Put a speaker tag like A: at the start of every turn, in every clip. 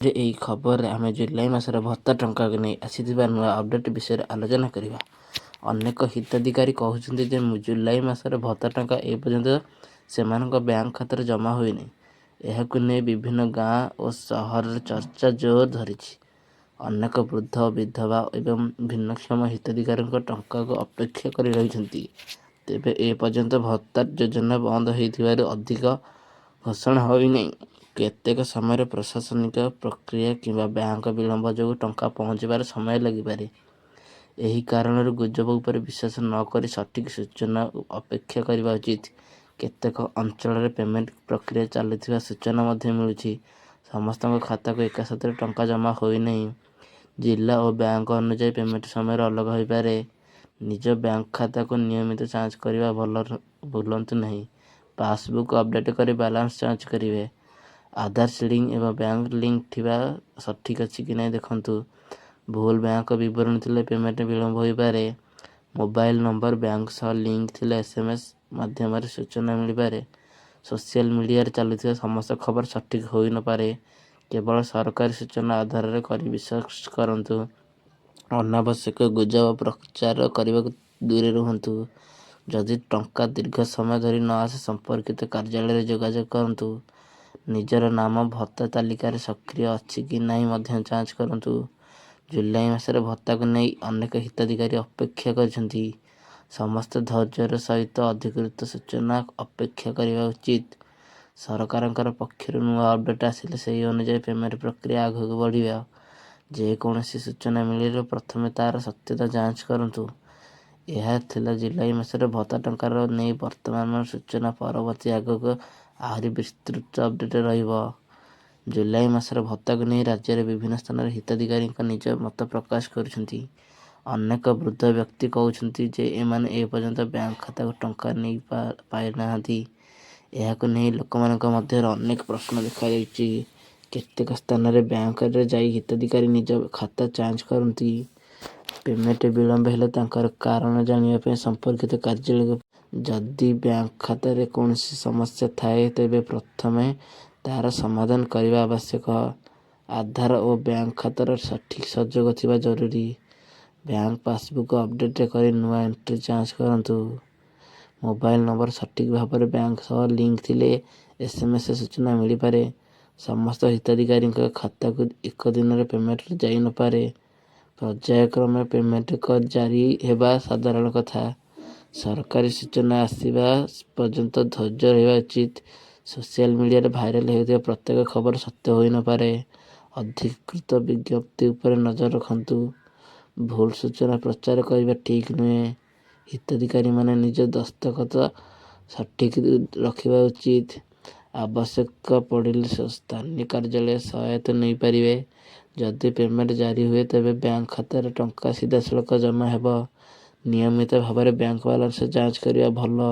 A: ଏହି ଖବରରେ ଆମେ ଜୁଲାଇ ମାସର ଭତ୍ତା ଟଙ୍କାକୁ ନେଇ ଆସିଥିବା ନୂଆ ଅପଡେଟ୍ ବିଷୟରେ ଆଲୋଚନା କରିବା। ଅନେକ ହିତାଧିକାରୀ କହୁଛନ୍ତି ଯେ ଜୁଲାଇ ମାସର ଭତ୍ତା ଟଙ୍କା ଏପର୍ଯ୍ୟନ୍ତ ସେମାନଙ୍କ ବ୍ୟାଙ୍କ ଖାତାରେ ଜମା ହୋଇନି। ଏହାକୁ ନେଇ ବିଭିନ୍ନ ଗାଁ ଓ ସହରରେ ଚର୍ଚ୍ଚା ଜୋର ଧରିଛି। ଅନେକ ବୃଦ୍ଧ, ବିଧବା ଏବଂ ଭିନ୍ନକ୍ଷମ ହିତାଧିକାରୀଙ୍କ ଟଙ୍କାକୁ ଅପେକ୍ଷା କରି ରହିଛନ୍ତି। ତେବେ ଏପର୍ଯ୍ୟନ୍ତ ଭତ୍ତା ଯୋଜନା ବନ୍ଦ ହୋଇଥିବାରୁ ଅଧିକ ଘୋଷଣା ହୋଇନାହିଁ। କେତେକ ସମୟରେ ପ୍ରଶାସନିକ ପ୍ରକ୍ରିୟା କିମ୍ବା ବ୍ୟାଙ୍କ ବିଳମ୍ବ ଯୋଗୁଁ ଟଙ୍କା ପହଞ୍ଚିବାରେ ସମୟ ଲାଗିପାରେ। ଏହି କାରଣରୁ ଗୁଜବ ଉପରେ ବିଶ୍ୱାସ ନ କରି ସଠିକ୍ ସୂଚନା ଅପେକ୍ଷା କରିବା ଉଚିତ। କେତେକ ଅଞ୍ଚଳରେ ପେମେଣ୍ଟ ପ୍ରକ୍ରିୟା ଚାଲୁଥିବା ସୂଚନା ମଧ୍ୟ ମିଳୁଛି। ସମସ୍ତଙ୍କ ଖାତାକୁ ଏକାସାଥରେ ଟଙ୍କା ଜମା ହୋଇନାହିଁ। ଜିଲ୍ଲା ଓ ବ୍ୟାଙ୍କ ଅନୁଯାୟୀ ପେମେଣ୍ଟ ସମୟ ଅଲଗା ହୋଇପାରେ। ନିଜ ବ୍ୟାଙ୍କ ଖାତାକୁ ନିୟମିତ ଯାଞ୍ଚ କରିବା ଭୁଲନ୍ତୁ ନାହିଁ। ପାସବୁକ୍ ଅପଡେଟ୍ କରି ବାଲାନ୍ସ ଯାଞ୍ଚ କରିବେ। ଆଧାର ସିଡିଂ ଏବଂ ବ୍ୟାଙ୍କ ଲିଙ୍କ ଥିବା ସଠିକ୍ ଅଛି କି ନାହିଁ ଦେଖନ୍ତୁ। ଭୁଲ ବ୍ୟାଙ୍କ ବିବରଣୀ ଥିଲେ ପେମେଣ୍ଟ ବିଳମ୍ବ ହୋଇପାରେ। ମୋବାଇଲ ନମ୍ବର ବ୍ୟାଙ୍କ ସହ ଲିଙ୍କ ଥିଲେ SMS ମାଧ୍ୟମରେ ସୂଚନା ମିଳିପାରେ। ସୋସିଆଲ ମିଡ଼ିଆରେ ଚାଲୁଥିବା ସମସ୍ତ ଖବର ସଠିକ୍ ହୋଇନପାରେ। କେବଳ ସରକାରୀ ସୂଚନା ଆଧାରରେ କରି ବିଶ୍ୱାସ କରନ୍ତୁ। ଅନାବଶ୍ୟକ ଗୁଜବ ପ୍ରଚାର କରିବାକୁ ଦୂରେ ରୁହନ୍ତୁ। ଯଦି ଟଙ୍କା ଦୀର୍ଘ ସମୟ ଧରି ନ ଆସେ ସମ୍ପର୍କିତ କାର୍ଯ୍ୟାଳୟରେ ଯୋଗାଯୋଗ କରନ୍ତୁ। ନିଜର ନାମ ଭତ୍ତା ତାଲିକାରେ ସକ୍ରିୟ ଅଛି କି ନାହିଁ ମଧ୍ୟ ଯାଞ୍ଚ କରନ୍ତୁ। ଜୁଲାଇ ମାସରେ ଭତ୍ତାକୁ ନେଇ ଅନେକ ହିତାଧିକାରୀ ଅପେକ୍ଷା କରିଛନ୍ତି। ସମସ୍ତେ ଧୈର୍ଯ୍ୟର ସହିତ ଅଧିକୃତ ସୂଚନା ଅପେକ୍ଷା କରିବା ଉଚିତ। ସରକାରଙ୍କର ପକ୍ଷରୁ ନୂଆ ଅପଡେଟ୍ ଆସିଲେ ସେହି ଅନୁଯାୟୀ ପେମେଣ୍ଟ ପ୍ରକ୍ରିୟା ଆଗକୁ ବଢ଼ିବ। ଯେକୌଣସି ସୂଚନା ମିଳିଲେ ପ୍ରଥମେ ତାର ସତ୍ୟତା ଯାଞ୍ଚ କରନ୍ତୁ। ଏହା ଥିଲା ଜୁଲାଇ ମାସରେ ଭତ୍ତା ଟଙ୍କାର ନେଇ ବର୍ତ୍ତମାନର ସୂଚନା। ପରବର୍ତ୍ତୀ ଆଗକୁ ଆହୁରି ବିସ୍ତୃତ ଅପଡେଟ୍ ରହିବ। ଜୁଲାଇ ମାସର ଭତ୍ତାକୁ ନେଇ ରାଜ୍ୟର ବିଭିନ୍ନ ସ୍ଥାନରେ ହିତାଧିକାରୀଙ୍କ ନିଜ ମତ ପ୍ରକାଶ କରୁଛନ୍ତି। ଅନେକ ବୃଦ୍ଧ ବ୍ୟକ୍ତି କହୁଛନ୍ତି ଯେ ଏମାନେ ଏପର୍ଯ୍ୟନ୍ତ ବ୍ୟାଙ୍କ ଖାତାକୁ ଟଙ୍କା ନେଇ ପାଇନାହାନ୍ତି। ଏହାକୁ ନେଇ ଲୋକମାନଙ୍କ ମଧ୍ୟରେ ଅନେକ ପ୍ରଶ୍ନ ଦେଖାଯାଇଛି। କେତେକ ସ୍ଥାନରେ ବ୍ୟାଙ୍କରେ ଯାଇ ହିତାଧିକାରୀ ନିଜ ଖାତା ଯାଞ୍ଚ କରନ୍ତି। ପେମେଣ୍ଟ ବିଳମ୍ବ ହେଲେ ତାଙ୍କର କାରଣ ଜାଣିବା ପାଇଁ ସମ୍ପର୍କିତ କାର୍ଯ୍ୟାଳୟକୁ ଯଦି ବ୍ୟାଙ୍କ ଖାତାରେ କୌଣସି ସମସ୍ୟା ଥାଏ ତେବେ ପ୍ରଥମେ ତାହାର ସମାଧାନ କରିବା ଆବଶ୍ୟକ। ଆଧାର ଓ ବ୍ୟାଙ୍କ ଖାତାର ସଠିକ୍ ସଂଯୋଗ ଥିବା ଜରୁରୀ। ବ୍ୟାଙ୍କ ପାସବୁକ୍ ଅପଡେଟ୍ କରି ନୂଆ ଏଣ୍ଟ୍ରି ଯାଞ୍ଚ କରନ୍ତୁ। ମୋବାଇଲ ନମ୍ବର ସଠିକ୍ ଭାବରେ ବ୍ୟାଙ୍କ ସହ ଲିଙ୍କ ଥିଲେ SMS ସୂଚନା ମିଳିପାରେ। ସମସ୍ତ ହିତାଧିକାରୀଙ୍କ ଖାତାକୁ ଏକ ଦିନରେ ପେମେଣ୍ଟ ଯାଇନପାରେ। ପର୍ଯ୍ୟାୟକ୍ରମେ ପେମେଣ୍ଟ ଜାରି ହେବା ସାଧାରଣ କଥା। ସରକାରୀ ସୂଚନା ଆସିବା ପର୍ଯ୍ୟନ୍ତ ଧୈର୍ଯ୍ୟ ରହିବା ଉଚିତ। ସୋସିଆଲ ମିଡ଼ିଆରେ ଭାଇରାଲ ହେଉଥିବା ପ୍ରତ୍ୟେକ ଖବର ସତ୍ୟ ହୋଇନପାରେ। ଅଧିକୃତ ବିଜ୍ଞପ୍ତି ଉପରେ ନଜର ରଖନ୍ତୁ। ଭୁଲ ସୂଚନା ପ୍ରଚାର କରିବା ଠିକ୍ ନୁହେଁ। ହିତାଧିକାରୀମାନେ ନିଜ ଦସ୍ତଖତ ସଠିକ୍ ରଖିବା ଉଚିତ। ଆବଶ୍ୟକ ପଡ଼ିଲେ ସ୍ଥାନୀୟ କାର୍ଯ୍ୟାଳୟ ସହାୟତା ନେଇପାରିବେ। ଯଦି ପେମେଣ୍ଟ ଜାରି ହୁଏ ତେବେ ବ୍ୟାଙ୍କ ଖାତାରେ ଟଙ୍କା ସିଧାସଳଖ ଜମା ହେବ। ନିୟମିତ ଭାବରେ ବ୍ୟାଙ୍କ ବାଲାନ୍ସ ଯାଞ୍ଚ କରିବା ଭଲ।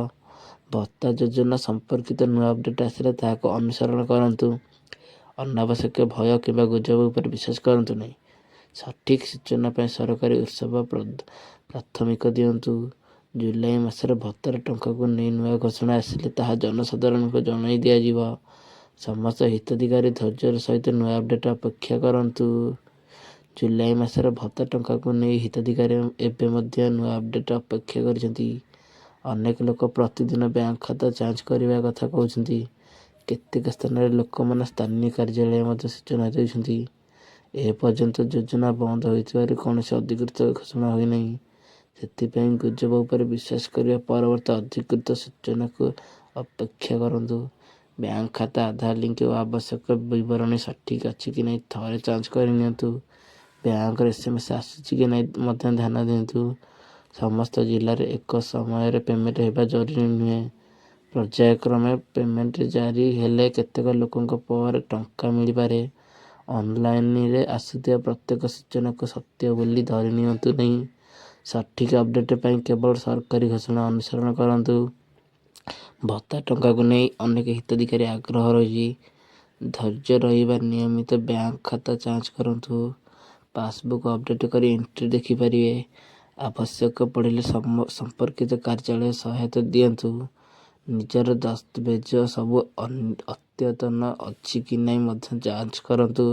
A: ଭତ୍ତା ଯୋଜନା ସମ୍ପର୍କିତ ନୂଆ ଅପଡେଟ୍ ଆସିଲେ ତାହାକୁ ଅନୁସରଣ କରନ୍ତୁ। ଅନାବଶ୍ୟକ ଭୟ କିମ୍ବା ଗୁଜବ ଉପରେ ବିଶ୍ୱାସ କରନ୍ତୁ ନାହିଁ। ସଠିକ୍ ସୂଚନା ପାଇଁ ସରକାରୀ ଉତ୍ସବ ପ୍ରାଥମିକ ଦିଅନ୍ତୁ। ଜୁଲାଇ ମାସରେ ଭତ୍ତାର ଟଙ୍କାକୁ ନେଇ ନୂଆ ଘୋଷଣା ଆସିଲେ ତାହା ଜନସାଧାରଣଙ୍କୁ ଜଣାଇ ଦିଆଯିବ। ସମସ୍ତ ହିତାଧିକାରୀ ଧୈର୍ଯ୍ୟର ସହିତ ନୂଆ ଅପଡେଟ୍ ଅପେକ୍ଷା କରନ୍ତୁ। ଜୁଲାଇ ମାସରେ ଭତ୍ତା ଟଙ୍କାକୁ ନେଇ ହିତାଧିକାରୀ ଏବେ ମଧ୍ୟ ନୂଆ ଅପଡେଟ୍ ଅପେକ୍ଷା କରିଛନ୍ତି। ଅନେକ ଲୋକ ପ୍ରତିଦିନ ବ୍ୟାଙ୍କ ଖାତା ଯାଞ୍ଚ କରିବା କଥା କହୁଛନ୍ତି। କେତେକ ସ୍ଥାନରେ ଲୋକମାନେ ସ୍ଥାନୀୟ କାର୍ଯ୍ୟାଳୟ ମଧ୍ୟ ସୂଚନା ଦେଉଛନ୍ତି। ଏପର୍ଯ୍ୟନ୍ତ ଯୋଜନା ବନ୍ଦ ହୋଇଥିବାରୁ କୌଣସି ଅଧିକୃତ ଘୋଷଣା ହୋଇନାହିଁ। ସେଥିପାଇଁ ଗୁଜବ ଉପରେ ବିଶ୍ୱାସ କରିବା ପରବର୍ତ୍ତୀ ଅଧିକୃତ ସୂଚନାକୁ ଅପେକ୍ଷା କରନ୍ତୁ। ବ୍ୟାଙ୍କ ଖାତା, ଆଧାର ଲିଙ୍କ ଓ ଆବଶ୍ୟକ ବିବରଣୀ ସଠିକ୍ ଅଛି କି ନାହିଁ ଥରେ ଯାଞ୍ଚ କରିନିଅନ୍ତୁ। ବ୍ୟାଙ୍କର SMS ଆସୁଛି କି ନାହିଁ ମଧ୍ୟ ଧ୍ୟାନ ଦିଅନ୍ତୁ। ସମସ୍ତ ଜିଲ୍ଲାରେ ଏକ ସମୟରେ ପେମେଣ୍ଟ ହେବା ଜରୁରୀ ନୁହେଁ। ପର୍ଯ୍ୟାୟକ୍ରମେ ପେମେଣ୍ଟ ଜାରି ହେଲେ କେତେକ ଲୋକଙ୍କ ପରେ ଟଙ୍କା ମିଳିପାରେ। ଅନଲାଇନରେ ଆସୁଥିବା ପ୍ରତ୍ୟେକ ସୂଚନାକୁ ସତ୍ୟ ବୋଲି ଧରି ନିଅନ୍ତୁ ନାହିଁ। ସଠିକ୍ ଅପଡେଟ୍ ପାଇଁ କେବଳ ସରକାରୀ ଘୋଷଣା ଅନୁସରଣ କରନ୍ତୁ। ଭତ୍ତା ଟଙ୍କାକୁ ନେଇ ଅନେକ ହିତାଧିକାରୀ ଆଗ୍ରହ ରହିଛି। ଧୈର୍ଯ୍ୟ ରହିବା ନିୟମିତ ବ୍ୟାଙ୍କ ଖାତା ଯାଞ୍ଚ କରନ୍ତୁ। ପାସବୁକ୍ ଅପଡେଟ୍ କରି ଏଣ୍ଟ୍ରି ଦେଖିପାରିବେ। ଆବଶ୍ୟକ ପଡ଼ିଲେ ସମ୍ପର୍କିତ କାର୍ଯ୍ୟାଳୟ ସହାୟତା ଦିଅନ୍ତୁ। ନିଜର ଦସ୍ତାବେଜ ସବୁ ଅଦ୍ୟତନ ଅଛି କି ନାହିଁ ମଧ୍ୟ ଯାଞ୍ଚ କରନ୍ତୁ।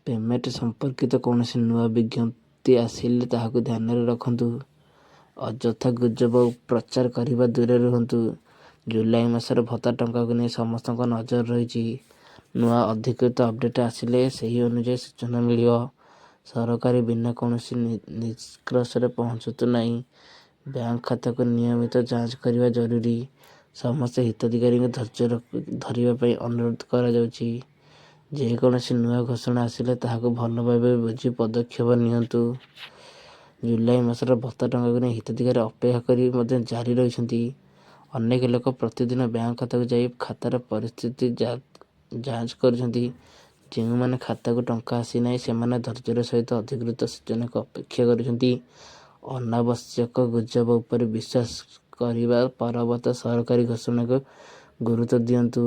A: ପେମେଣ୍ଟ ସମ୍ପର୍କିତ କୌଣସି ନୂଆ ବିଜ୍ଞପ୍ତି ଆସିଲେ ତାହାକୁ ଧ୍ୟାନରେ ରଖନ୍ତୁ। ଅଯଥା ଗୁଜବ ପ୍ରଚାର କରିବା ଦୂରରେ ରୁହନ୍ତୁ। ଜୁଲାଇ ମାସର ଭତ୍ତା ଟଙ୍କାକୁ ନେଇ ସମସ୍ତଙ୍କ ନଜର ରହିଛି। ନୂଆ ଅଧିକୃତ ଅପଡେଟ୍ ଆସିଲେ ସେହି ଅନୁଯାୟୀ ସୂଚନା ମିଳିବ। ସରକାରୀ ବିନା କୌଣସି ନିଷ୍କର୍ଷରେ ପହଞ୍ଚନ୍ତୁ ନାହିଁ। ବ୍ୟାଙ୍କ ଖାତାକୁ ନିୟମିତ ଯାଞ୍ଚ କରିବା ଜରୁରୀ। ସମସ୍ତ ହିତାଧିକାରୀଙ୍କୁ ଧୈର୍ଯ୍ୟ ଧରିବା ପାଇଁ ଅନୁରୋଧ କରାଯାଉଛି। ଯେକୌଣସି ନୂଆ ଘୋଷଣା ଆସିଲେ ତାହାକୁ ଭଲ ଭାବେ ବୁଝି ପଦକ୍ଷେପ ନିଅନ୍ତୁ। ଜୁଲାଇ ମାସର ଭତ୍ତା ଟଙ୍କାକୁ ନେଇ ହିତାଧିକାରୀ ଅପେକ୍ଷା କରି ମଧ୍ୟ ଜାରି ରହିଛନ୍ତି। ଅନେକ ଲୋକ ପ୍ରତିଦିନ ବ୍ୟାଙ୍କ ଖାତାକୁ ଯାଇ ଖାତାର ପରିସ୍ଥିତି ଯାଞ୍ଚ କରୁଛନ୍ତି। ଯେଉଁମାନେ ଖାତାକୁ ଟଙ୍କା ଆସିନାହିଁ ସେମାନେ ଧୈର୍ଯ୍ୟର ସହିତ ଅଧିକୃତ ସୂଚନାକୁ ଅପେକ୍ଷା କରୁଛନ୍ତି। ଅନାବଶ୍ୟକ ଗୁଜବ ଉପରେ ବିଶ୍ୱାସ କରିବା ପରିବର୍ତ୍ତେ ସରକାରୀ ଘୋଷଣାକୁ ଗୁରୁତ୍ୱ ଦିଅନ୍ତୁ।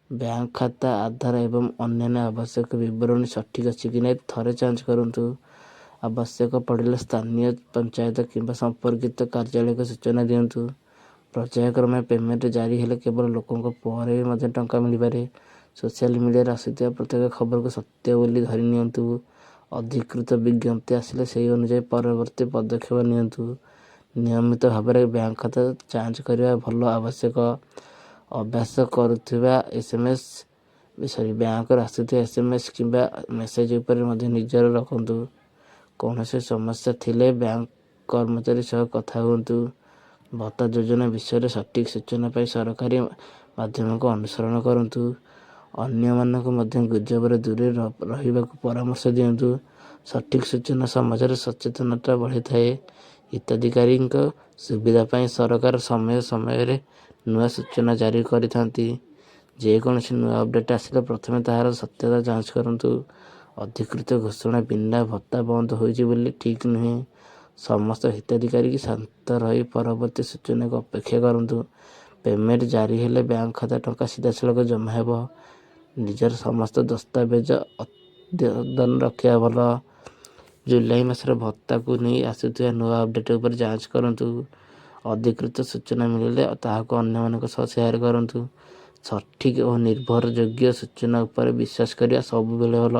A: ବ୍ୟାଙ୍କ ଖାତା, ଆଧାର ଏବଂ ଅନ୍ୟାନ୍ୟ ଆବଶ୍ୟକ ବିବରଣୀ ସଠିକ୍ ଅଛି କି ନାହିଁ ଥରେ ଯାଞ୍ଚ କରନ୍ତୁ। ଆବଶ୍ୟକ ପଡ଼ିଲେ ସ୍ଥାନୀୟ ପଞ୍ଚାୟତ କିମ୍ବା ସମ୍ପର୍କିତ କାର୍ଯ୍ୟାଳୟକୁ ସୂଚନା ଦିଅନ୍ତୁ। ପର୍ଯ୍ୟାୟକ୍ରମେ ପେମେଣ୍ଟ ଜାରି ହେଲେ କେବଳ ଲୋକଙ୍କ ପରେ ମଧ୍ୟ ଟଙ୍କା ମିଳିପାରେ। ସୋସିଆଲ ମିଡ଼ିଆରେ ଆସୁଥିବା ପ୍ରତ୍ୟେକ ଖବରକୁ ସତ୍ୟ ବୋଲି ଧରି ନିଅନ୍ତୁ। ଅଧିକୃତ ବିଜ୍ଞପ୍ତି ଆସିଲେ ସେହି ଅନୁଯାୟୀ ପରବର୍ତ୍ତୀ ପଦକ୍ଷେପ ନିଅନ୍ତୁ। ନିୟମିତ ଭାବରେ ବ୍ୟାଙ୍କ ଖାତା ଯାଞ୍ଚ କରିବା ଭଲ ଆବଶ୍ୟକ। ଅଭ୍ୟାସ କରୁଥିବା ବ୍ୟାଙ୍କରୁ ଆସୁଥିବା SMS କିମ୍ବା ମେସେଜ ଉପରେ ମଧ୍ୟ ନଜର ରଖନ୍ତୁ। କୌଣସି ସମସ୍ୟା ଥିଲେ ବ୍ୟାଙ୍କ କର୍ମଚାରୀ ସହ କଥା ହୁଅନ୍ତୁ। ଭତ୍ତା ଯୋଜନା ବିଷୟରେ ସଠିକ୍ ସୂଚନା ପାଇଁ ସରକାରୀ ମାଧ୍ୟମକୁ ଅନୁସରଣ କରନ୍ତୁ। ଅନ୍ୟମାନଙ୍କୁ ମଧ୍ୟ ଗୁଜବରେ ଦୂରରେ ରହିବାକୁ ପରାମର୍ଶ ଦିଅନ୍ତୁ। ସଠିକ୍ ସୂଚନା ସମାଜରେ ସଚେତନତା ବଢ଼ାଇଥାଏ। ହିତାଧିକାରୀଙ୍କ ସୁବିଧା ପାଇଁ ସରକାର ସମୟ ସମୟରେ ନୂଆ ସୂଚନା ଜାରି କରିଥାନ୍ତି। ଯେକୌଣସି ନୂଆ ଅପଡେଟ୍ ଆସିଲେ ପ୍ରଥମେ ତାହାର ସତ୍ୟତା ଯାଞ୍ଚ କରନ୍ତୁ। ଅଧିକୃତ ଘୋଷଣା ବିନା ଭତ୍ତା ବନ୍ଦ ହୋଇଛି ବୋଲି ଠିକ୍ ନୁହେଁ। ସମସ୍ତ ହିତାଧିକାରୀ ଶାନ୍ତ ରହି ପରବର୍ତ୍ତୀ ସୂଚନାକୁ ଅପେକ୍ଷା କରନ୍ତୁ। ପେମେଣ୍ଟ ଜାରି ହେଲେ ବ୍ୟାଙ୍କ ଖାତା ଟଙ୍କା ସିଧାସଳଖ ଜମା ହେବ। ନିଜର ସମସ୍ତ ଦସ୍ତାବେଜ ଅଦ୍ୟତନ ରଖିବା ଭଲ। ଜୁଲାଇ ମାସର ଭତ୍ତାକୁ ନେଇ ଆସୁଥିବା ନୂଆ ଅପଡେଟ୍ ଉପରେ ଯାଞ୍ଚ କରନ୍ତୁ। ଅଧିକୃତ ସୂଚନା ମିଳିଲେ ତାହାକୁ ଅନ୍ୟମାନଙ୍କ ସହ ସେୟାର କରନ୍ତୁ। ସଠିକ୍ ଓ ନିର୍ଭରଯୋଗ୍ୟ ସୂଚନା ଉପରେ ବିଶ୍ୱାସ କରିବା ସବୁବେଳେ ଭଲ।